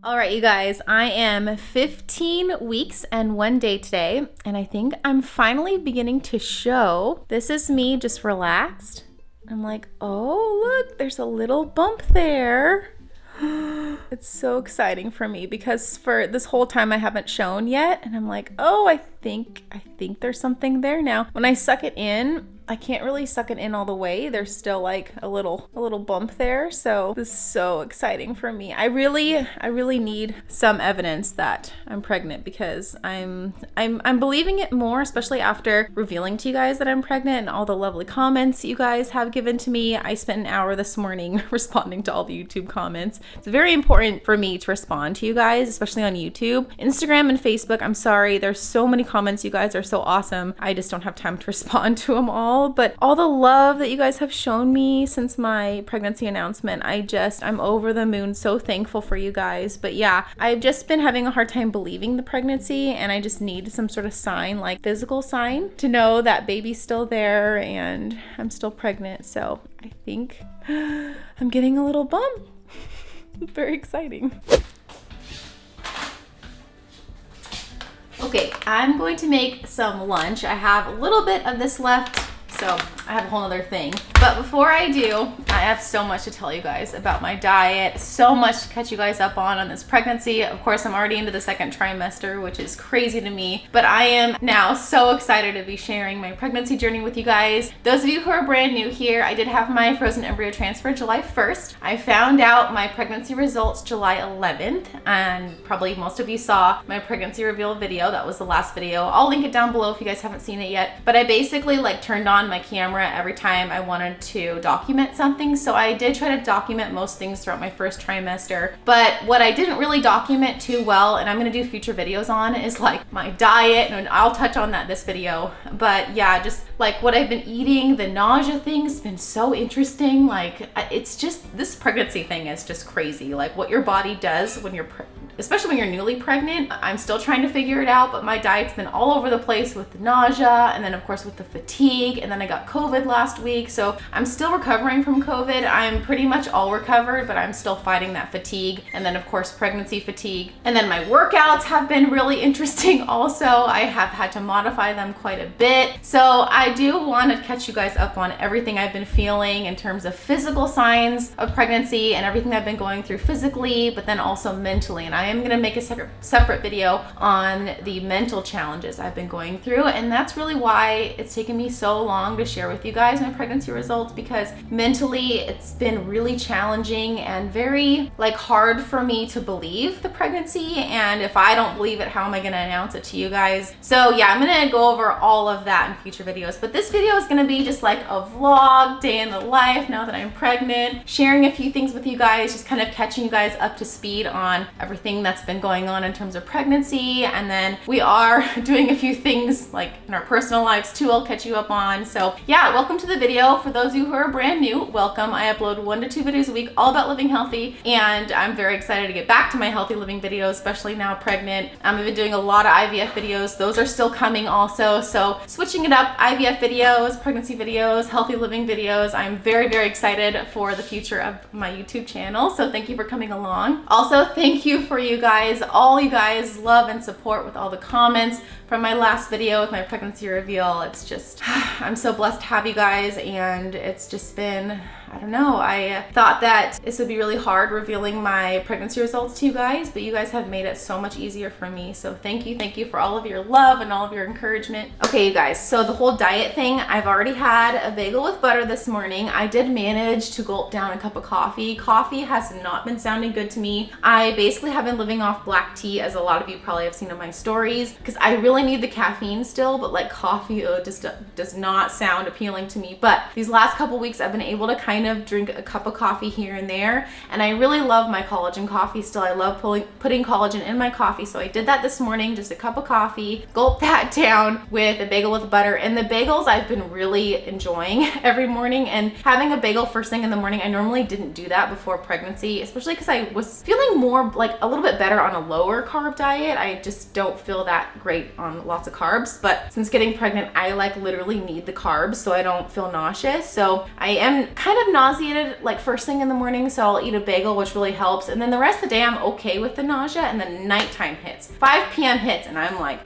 All right, you guys, I am 15 weeks and 1 day today, and I think I'm finally beginning to show. This is me just relaxed. I'm like, oh, look, there's a little bump there. It's so exciting for me because for this whole time I haven't shown yet, and I'm like, oh, I think there's something there now. When I suck it in, I can't really suck it in all the way. There's still like a little bump there. So this is so exciting for me. I really need some evidence that I'm pregnant because I'm believing it more, especially after revealing to you guys that I'm pregnant and all the lovely comments you guys have given to me. I spent an hour this morning responding to all the YouTube comments. It's very important for me to respond to you guys, especially on YouTube. Instagram and Facebook, I'm sorry, there's so many comments. You guys are so awesome. I just don't have time to respond to them all. But all the love that you guys have shown me since my pregnancy announcement, I'm over the moon. So thankful for you guys. But yeah, I've just been having a hard time believing the pregnancy, and I just need some sort of sign, like physical sign, to know that baby's still there and I'm still pregnant. So I think I'm getting a little bump. Very exciting. Okay, I'm going to make some lunch. I have a little bit of this left, so I have a whole other thing. But before I do, I have so much to tell you guys about my diet, so much to catch you guys up on this pregnancy. Of course, I'm already into the second trimester, which is crazy to me, but I am now so excited to be sharing my pregnancy journey with you guys. Those of you who are brand new here, I did have my frozen embryo transfer July 1st. I found out my pregnancy results July 11th, and probably most of you saw my pregnancy reveal video. That was the last video. I'll link it down below if you guys haven't seen it yet. But I basically turned on my camera every time I wanted to document something. So I did try to document most things throughout my first trimester. But what I didn't really document too well, and I'm gonna do future videos on, is like my diet, and I'll touch on that this video. But yeah, just like what I've been eating, the nausea thing's been so interesting. Like it's just, this pregnancy thing is just crazy. Like what your body does when you're especially when you're newly pregnant. I'm still trying to figure it out, but my diet's been all over the place with the nausea, and then of course with the fatigue, and then I got COVID last week, so I'm still recovering from COVID. I'm pretty much all recovered, but I'm still fighting that fatigue, and then of course pregnancy fatigue. And then my workouts have been really interesting also. I have had to modify them quite a bit. So I do want to catch you guys up on everything I've been feeling in terms of physical signs of pregnancy and everything I've been going through physically, but then also mentally. And I am going to make a separate video on the mental challenges I've been going through, and that's really why it's taken me so long to share with you guys my pregnancy results, because mentally it's been really challenging and very hard for me to believe the pregnancy, and if I don't believe it, how am I going to announce it to you guys? So yeah, I'm going to go over all of that in future videos, but this video is going to be just like a vlog, day in the life now that I'm pregnant, sharing a few things with you guys, just kind of catching you guys up to speed on everything that's been going on in terms of pregnancy. And then we are doing a few things like in our personal lives too, I'll catch you up on. So yeah, welcome to the video. For those of you who are brand new, welcome. I upload 1 to 2 videos a week all about living healthy, and I'm very excited to get back to my healthy living videos, especially now pregnant. I've been doing a lot of IVF videos. Those are still coming also, so switching it up, IVF videos, pregnancy videos, healthy living videos. I'm very excited for the future of my YouTube channel, so thank you for coming along. Also, thank you for you guys, all you guys love and support with all the comments from my last video with my pregnancy reveal. It's just, I'm so blessed to have you guys, and it's just been, I don't know, I thought that this would be really hard revealing my pregnancy results to you guys, but you guys have made it so much easier for me. So thank you for all of your love and all of your encouragement. Okay, you guys, so the whole diet thing, I've already had a bagel with butter this morning. I did manage to gulp down a cup of coffee. Coffee has not been sounding good to me. I basically have been living off black tea, as a lot of you probably have seen in my stories, because I really need the caffeine still, but coffee just does not sound appealing to me. But these last couple weeks I've been able to kind of drink a cup of coffee here and there, and I really love my collagen coffee still. I love putting collagen in my coffee, so I did that this morning, just a cup of coffee, gulp that down with a bagel with butter. And the bagels I've been really enjoying every morning, and having a bagel first thing in the morning, I normally didn't do that before pregnancy, especially because I was feeling more a little bit better on a lower carb diet. I just don't feel that great on lots of carbs, but since getting pregnant, I literally need the carbs so I don't feel nauseous. So I am kind of of nauseated like first thing in the morning, so I'll eat a bagel, which really helps. And then the rest of the day, I'm okay with the nausea, and then nighttime hits. 5 p.m. hits, and I'm like,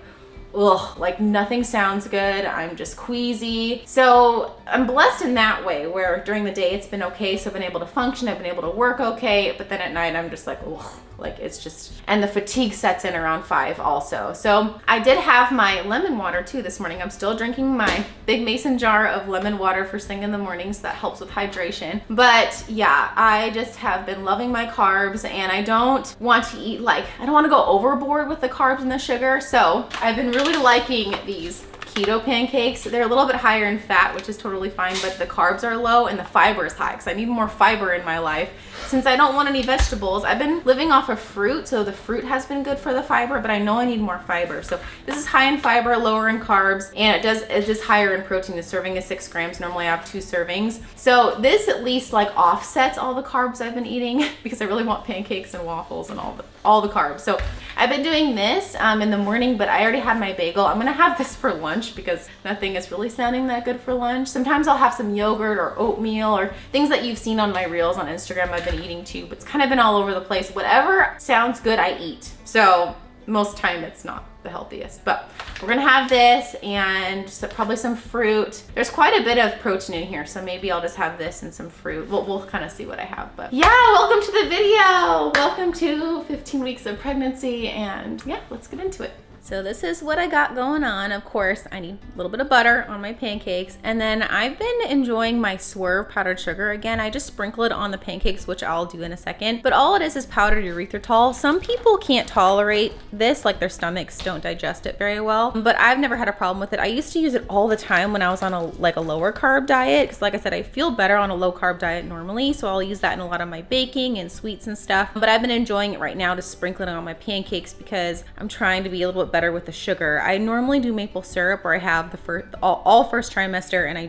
ugh, like nothing sounds good. I'm just queasy. So I'm blessed in that way, where during the day it's been okay. So I've been able to function, I've been able to work okay, but then at night I'm just like, ugh, like it's just, and the fatigue sets in around 5 also. So I did have my lemon water too this morning. I'm still drinking my big mason jar of lemon water first thing in the morning, so that helps with hydration. But yeah, I just have been loving my carbs, and I don't want to eat like, I don't want to go overboard with the carbs and the sugar. So I've been really liking these keto pancakes. They're a little bit higher in fat, which is totally fine, but the carbs are low and the fiber is high because I need more fiber in my life. Since I don't want any vegetables, I've been living off of fruit, so the fruit has been good for the fiber, but I know I need more fiber. So this is high in fiber, lower in carbs, and it is higher in protein. The serving is 6 grams. Normally I have 2 servings. So this at least like offsets all the carbs I've been eating because I really want pancakes and waffles and all the carbs. So I've been doing this in the morning, but I already had my bagel. I'm gonna have this for lunch because nothing is really sounding that good for lunch. Sometimes I'll have some yogurt or oatmeal or things that you've seen on my reels on Instagram I've been eating too, but it's kind of been all over the place. Whatever sounds good, I eat. So most time it's not the healthiest, but we're gonna have this and probably some fruit. There's quite a bit of protein in here, so maybe I'll just have this and some fruit. We'll kind of see what I have, but yeah, welcome to the video. Welcome to 15 weeks of pregnancy, and yeah, let's get into it. So this is what I got going on. Of course, I need a little bit of butter on my pancakes. And then I've been enjoying my Swerve powdered sugar. Again, I just sprinkle it on the pancakes, which I'll do in a second. But all it is powdered erythritol. Some people can't tolerate this, like their stomachs don't digest it very well. But I've never had a problem with it. I used to use it all the time when I was on a lower carb diet. Because like I said, I feel better on a low carb diet normally. So I'll use that in a lot of my baking and sweets and stuff. But I've been enjoying it right now to sprinkle it on my pancakes because I'm trying to be a little bit better with the sugar. I normally do maple syrup, or I have the all first trimester, and I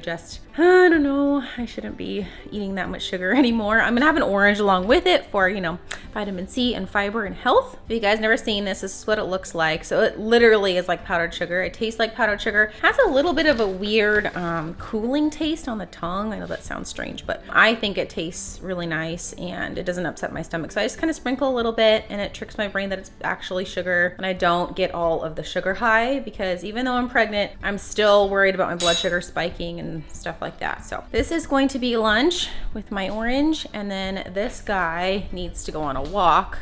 don't know, I shouldn't be eating that much sugar anymore. I'm gonna have an orange along with it for, you know, vitamin C and fiber and health. If you guys never seen this, this is what it looks like. So it literally is like powdered sugar. It tastes like powdered sugar. Has a little bit of a weird cooling taste on the tongue. I know that sounds strange, but I think it tastes really nice and it doesn't upset my stomach. So I just kind of sprinkle a little bit and it tricks my brain that it's actually sugar, and I don't get all of the sugar high because even though I'm pregnant, I'm still worried about my blood sugar spiking and stuff like that. So this is going to be lunch with my orange, and then this guy needs to go on a walk,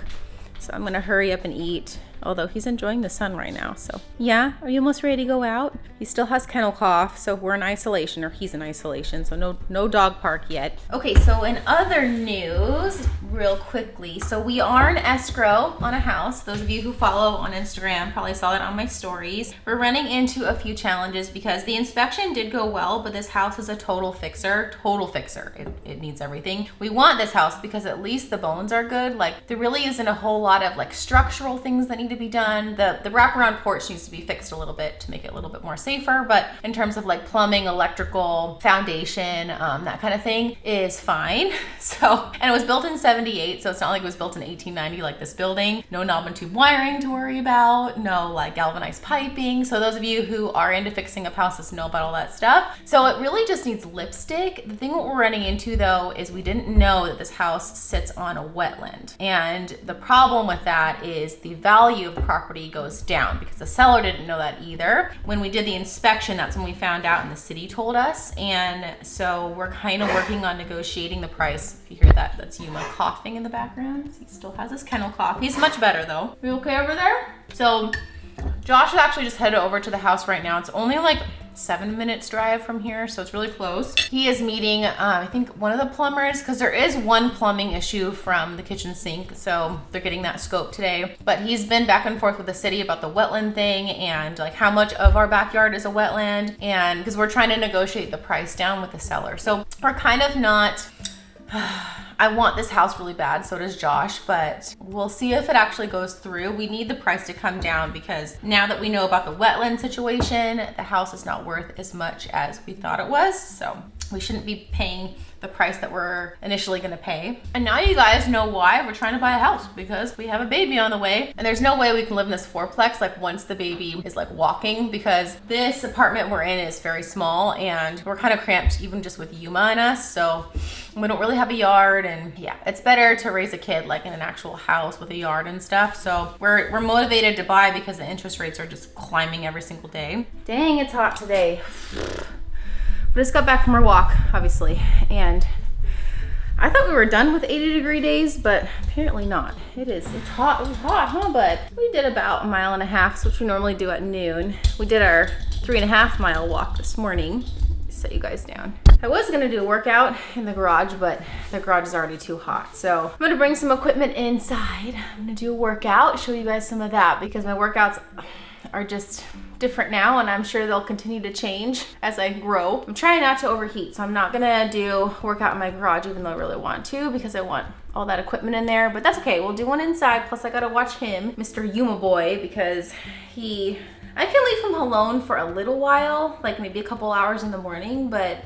so I'm gonna hurry up and eat, although he's enjoying the sun right now. So yeah, are you almost ready to go out? He still has kennel cough, so we're in isolation, or he's in isolation, so no dog park yet. Okay, so in other news, real quickly, so we are in escrow on a house. Those of you who follow on Instagram probably saw that on my stories. We're running into a few challenges because the inspection did go well, but this house is a total fixer. It needs everything. We want this house because at least the bones are good. Like there really isn't a whole lot of like structural things that need to be done. The wraparound porch needs to be fixed a little bit to make it a little bit more safer, but in terms of like plumbing, electrical, foundation, that kind of thing is fine. So, and it was built in 78, so it's not like it was built in 1890 like this building. No knob and tube wiring to worry about, no like galvanized piping. So those of you who are into fixing up houses know about all that stuff. So it really just needs lipstick. The thing what we're running into though is we didn't know that this house sits on a wetland, and the problem with that is the value of the property goes down because the seller didn't know that either. When we did the inspection, that's when we found out, and the city told us. And so we're kind of working on negotiating the price. If you hear that, that's Yuma coughing in the background. He still has his kennel cough. He's much better though. You okay over there? So Josh is actually just headed over to the house right now. It's only like 7 minutes drive from here, so it's really close. He is meeting, I think one of the plumbers, because there is one plumbing issue from the kitchen sink, so they're getting that scoped today. But he's been back and forth with the city about the wetland thing and like how much of our backyard is a wetland, and because we're trying to negotiate the price down with the seller. So we're kind of not, I want this house really bad, so does Josh, but we'll see if it actually goes through. We need the price to come down because now that we know about the wetland situation, the house is not worth as much as we thought it was. So we shouldn't be paying the price that we're initially gonna pay. And now you guys know why we're trying to buy a house, because we have a baby on the way, and there's no way we can live in this fourplex like once the baby is like walking, because this apartment we're in is very small and we're kind of cramped even just with Yuma and us, so we don't really have a yard. And yeah, it's better to raise a kid like in an actual house with a yard and stuff. So we're motivated to buy because the interest rates are just climbing every single day. Dang, it's hot today. We just got back from our walk, obviously, and I thought we were done with 80-degree days, but apparently not. It's hot. It was hot, huh, bud? We did about 1.5 miles, which we normally do at noon. We did our 3.5 mile walk this morning. Set you guys down. I was gonna do a workout in the garage, but the garage is already too hot. So I'm gonna bring some equipment inside. I'm gonna do a workout, show you guys some of that, because my workouts are just different now, and I'm sure they'll continue to change as I grow. I'm trying not to overheat, so I'm not gonna do workout in my garage, even though I really want to, because I want all that equipment in there, but that's okay. We'll do one inside. Plus I gotta watch him, Mr. Yuma boy, because I can leave him alone for a little while, like maybe a couple hours in the morning, but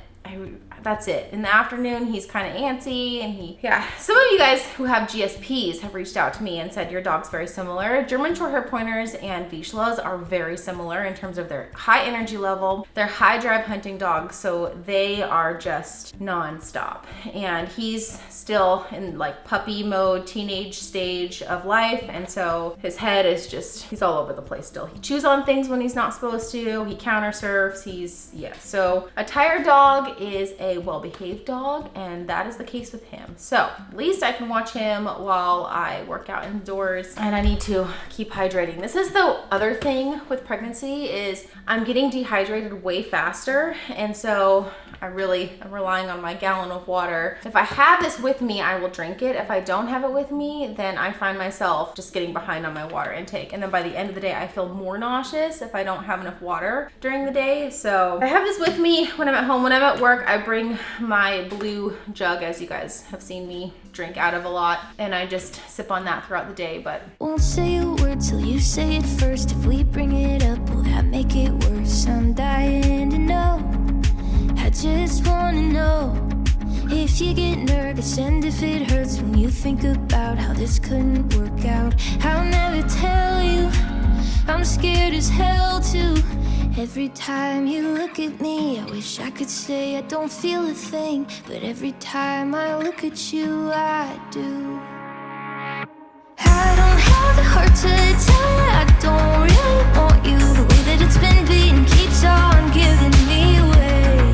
that's it. In the afternoon, he's kind of antsy, and yeah. Some of you guys who have GSPs have reached out to me and said your dog's very similar. German short hair pointers and Vizslas are very similar in terms of their high energy level. They're high drive hunting dogs, so they are just non-stop. And he's still in like puppy mode, teenage stage of life, and so his head is just, he's all over the place still. He chews on things when he's not supposed to, he counter surfs, so a tired dog is a well-behaved dog, and that is the case with him. So at least I can watch him while I work out indoors, and I need to keep hydrating. This is the other thing with pregnancy, is I'm getting dehydrated way faster, and so I'm relying on my gallon of water. If I have this with me, I will drink it. If I don't have it with me, then I find myself just getting behind on my water intake, and then by the end of the day I feel more nauseous if I don't have enough water during the day. So I have this with me when I'm at home. When I'm at work, I bring my blue jug, as you guys have seen me drink out of a lot, and I just sip on that throughout the day. But won't say a word till you say it first. If we bring it up, will that make it worse? I'm dying to know. I just wanna know if you get nervous and if it hurts when you think about how this couldn't work out. I'll never tell you, I'm scared as hell too. Every time you look at me, I wish I could say I don't feel a thing, but every time I look at you, I do. I don't have the heart to tell you I don't really want you. The way that it's been beaten keeps on giving me away.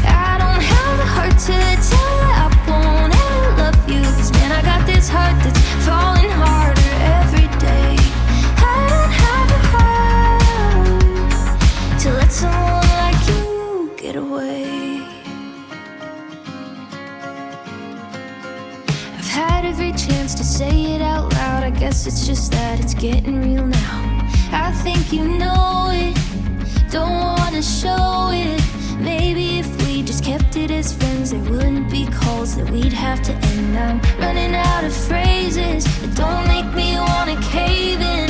I don't have the heart to tell you I won't ever love you, 'cause man, I got this heart that's falling harder every day. I don't have the heart to let someone like you get away. I've had every chance to say it out loud. I guess it's just that it's getting real now. I think you know it, don't wanna show it. Maybe if we just kept it as friends, there wouldn't be calls that we'd have to end. I'm running out of phrases that don't make me wanna cave in.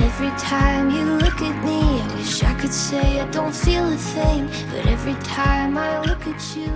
Every time you look at me, I wish I could say I don't feel a thing, but every time I look at you,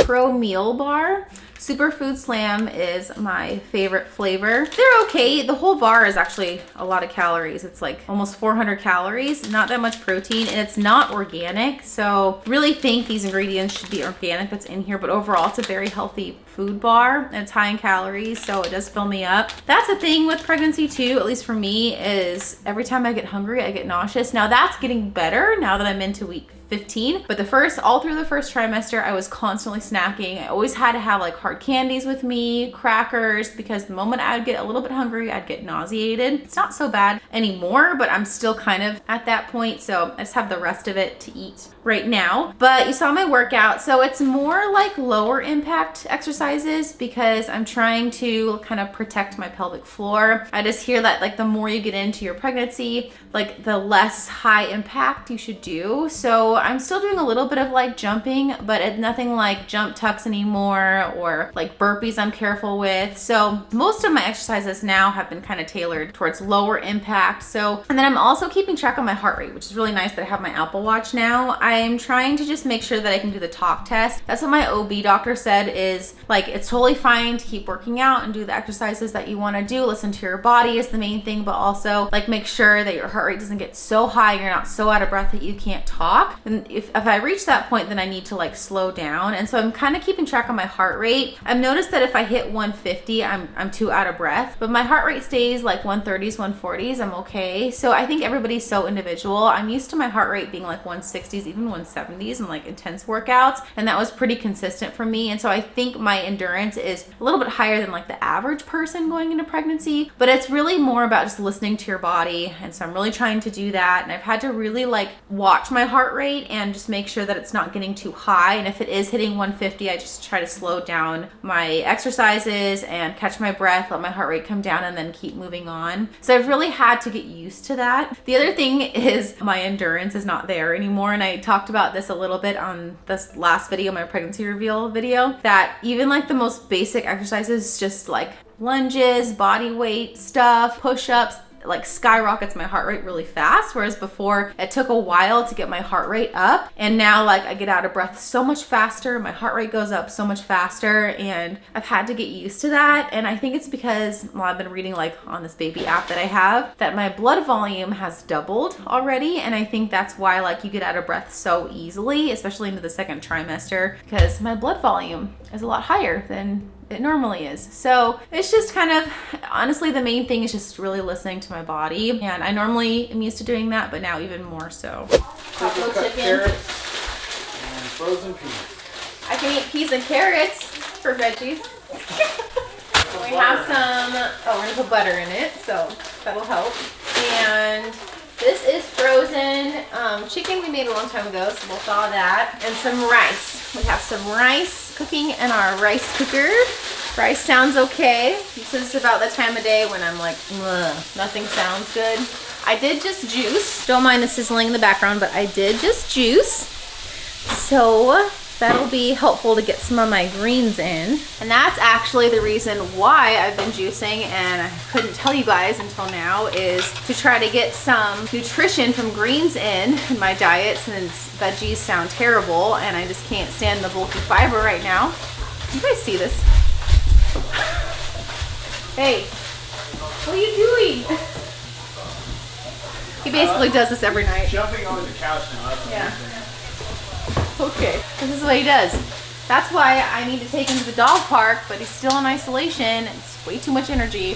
Pro Meal Bar. Superfood Slam is my favorite flavor. They're okay. The whole bar is actually a lot of calories. It's like almost 400 calories, not that much protein, and it's not organic. So really think these ingredients should be organic that's in here, but overall it's a very healthy food bar, and it's high in calories, so it does fill me up. That's the thing with pregnancy too, at least for me, is every time I get hungry, I get nauseous. Now that's getting better now that I'm into week 15, but all through the first trimester, I was constantly snacking. I always had to have like hard candies with me, crackers, because the moment I would get a little bit hungry, I'd get nauseated. It's not so bad anymore, but I'm still kind of at that point, so I just have the rest of it to eat right now. But you saw my workout, so it's more like lower impact exercise exercises because I'm trying to kind of protect my pelvic floor. I just hear that like the more you get into your pregnancy, like the less high impact you should do. So I'm still doing a little bit of like jumping, but it's nothing like jump tucks anymore or like burpees I'm careful with. So most of my exercises now have been kind of tailored towards lower impact. So, and then I'm also keeping track of my heart rate, which is really nice that I have my Apple Watch now. I'm trying to just make sure that I can do the talk test. That's what my OB doctor said, is like, it's totally fine to keep working out and do the exercises that you want to do. Listen to your body is the main thing, but also like make sure that your heart rate doesn't get so high, you're not so out of breath that you can't talk. And if I reach that point, then I need to like slow down. And so I'm kind of keeping track of my heart rate. I've noticed that if I hit 150, I'm too out of breath, but my heart rate stays like 130s, 140s, I'm okay. So I think everybody's so individual. I'm used to my heart rate being like 160s, even 170s in like intense workouts. And that was pretty consistent for me. And so I think my endurance is a little bit higher than like the average person going into pregnancy, but it's really more about just listening to your body. And so I'm really trying to do that. And I've had to really like watch my heart rate and just make sure that it's not getting too high. And if it is hitting 150, I just try to slow down my exercises and catch my breath, let my heart rate come down, and then keep moving on. So I've really had to get used to that. The other thing is my endurance is not there anymore. And I talked about this a little bit on this last video, my pregnancy reveal video, that even like the most basic exercises, just like lunges, body weight stuff, push-ups, like skyrockets my heart rate really fast. Whereas before it took a while to get my heart rate up, and now like I get out of breath so much faster, my heart rate goes up so much faster, and I've had to get used to that. And I think it's because, well, I've been reading like on this baby app that I have, that my blood volume has doubled already. And I think that's why like you get out of breath so easily, especially into the second trimester, because my blood volume is a lot higher than it normally is. So it's just kind of, honestly, the main thing is just really listening to my body. And I normally am used to doing that, but now even more so. Buffalo chicken. Carrots and frozen peas. I can eat peas and carrots for veggies. We have some, oh, we're gonna put butter in it, so that'll help. And this is frozen chicken we made a long time ago, so we'll thaw that. And some rice. We have some rice cooking in our rice cooker. Rice sounds okay. This is about the time of day when I'm like, nothing sounds good. I did just juice. Don't mind the sizzling in the background, but I did just juice. So that'll be helpful to get some of my greens in. And that's actually the reason why I've been juicing, and I couldn't tell you guys until now, is to try to get some nutrition from greens in my diet, since veggies sound terrible and I just can't stand the bulky fiber right now. You guys see this? Hey, what are you doing? He basically does this every night. Jumping on the couch now. That's Yeah. Okay, this is what he does. That's why I need to take him to the dog park, but he's still in isolation. It's way too much energy.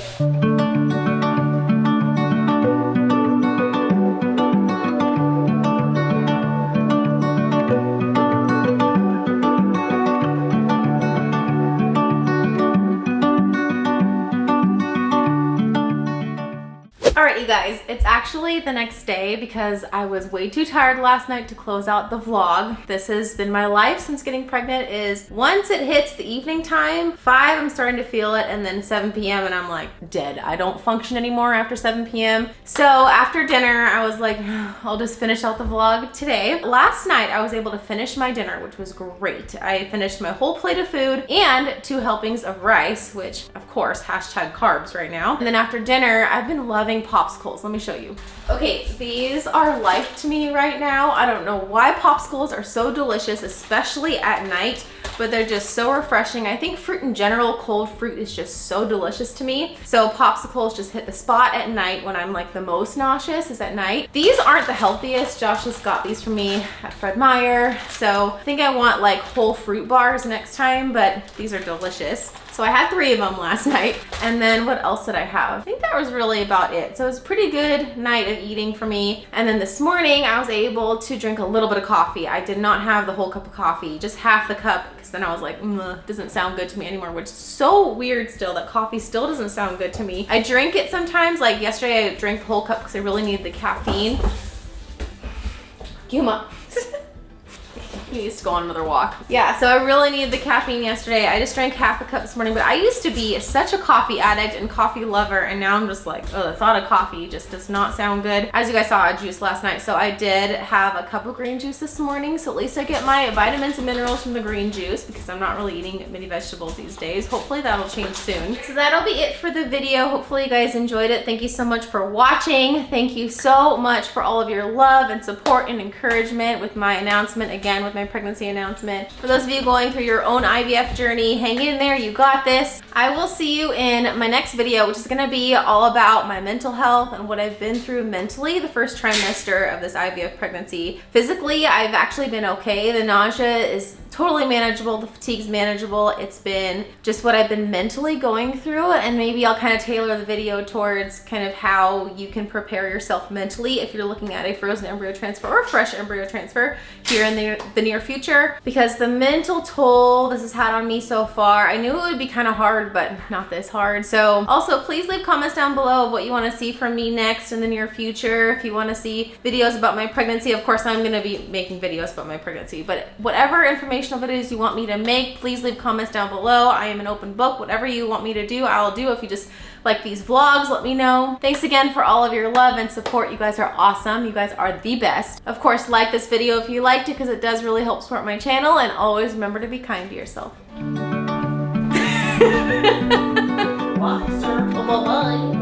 Alright, you guys, it's actually the next day because I was way too tired last night to close out the vlog. This has been my life since getting pregnant, is once it hits the evening time, 5 I'm starting to feel it, and then 7 p.m. and I'm like dead. I don't function anymore after 7 p.m. So after dinner, I was like, I'll just finish out the vlog today. Last night, I was able to finish my dinner, which was great. I finished my whole plate of food and 2 helpings of rice, which of course, hashtag carbs right now. And then after dinner, I've been loving popsicles. Let me show you. Okay, these are life to me right now. I don't know why popsicles are so delicious, especially at night, but they're just so refreshing. I think fruit in general, cold fruit, is just so delicious to me. So popsicles just hit the spot at night when I'm like the most nauseous, is at night. These aren't the healthiest. Josh just got these for me at Fred Meyer. So I think I want like whole fruit bars next time, but these are delicious. So I had 3 of them last night. And then what else did I have? I think that was really about it. So it was a pretty good night of eating for me. And then this morning I was able to drink a little bit of coffee. I did not have the whole cup of coffee, just half the cup, because then I was like, doesn't sound good to me anymore, which is so weird still, that coffee still doesn't sound good to me. I drink it sometimes, like yesterday I drank the whole cup because I really needed the caffeine. Yuma. He needs to go on another walk. Yeah, so I really needed the caffeine yesterday. I just drank half a cup this morning, but I used to be such a coffee addict and coffee lover, and now I'm just like, oh, the thought of coffee just does not sound good. As you guys saw, I juiced last night, so I did have a cup of green juice this morning, so at least I get my vitamins and minerals from the green juice because I'm not really eating many vegetables these days. Hopefully that'll change soon. So that'll be it for the video. Hopefully you guys enjoyed it. Thank you so much for watching. Thank you so much for all of your love and support and encouragement with my announcement, again, with my pregnancy announcement. For those of you going through your own IVF journey, hang in there, you got this. I will see you in my next video, which is gonna be all about my mental health and what I've been through mentally the first trimester of this IVF pregnancy. Physically, I've actually been okay. The nausea is totally manageable, the fatigue's manageable. It's been just what I've been mentally going through, and maybe I'll kind of tailor the video towards kind of how you can prepare yourself mentally if you're looking at a frozen embryo transfer or fresh embryo transfer here in the near future, because the mental toll this has had on me so far, I knew it would be kind of hard, but not this hard. So also please leave comments down below of what you want to see from me next in the near future. If you want to see videos about my pregnancy, of course I'm going to be making videos about my pregnancy, but whatever informational videos you want me to make, please leave comments down below. I am an open book. Whatever you want me to do, I'll do. If you just like these vlogs, let me know. Thanks again for all of your love and support. You guys are awesome. You guys are the best. Of course, like this video if you liked it, because it does really help support my channel, and always remember to be kind to yourself. Bye, sir. Bye-bye.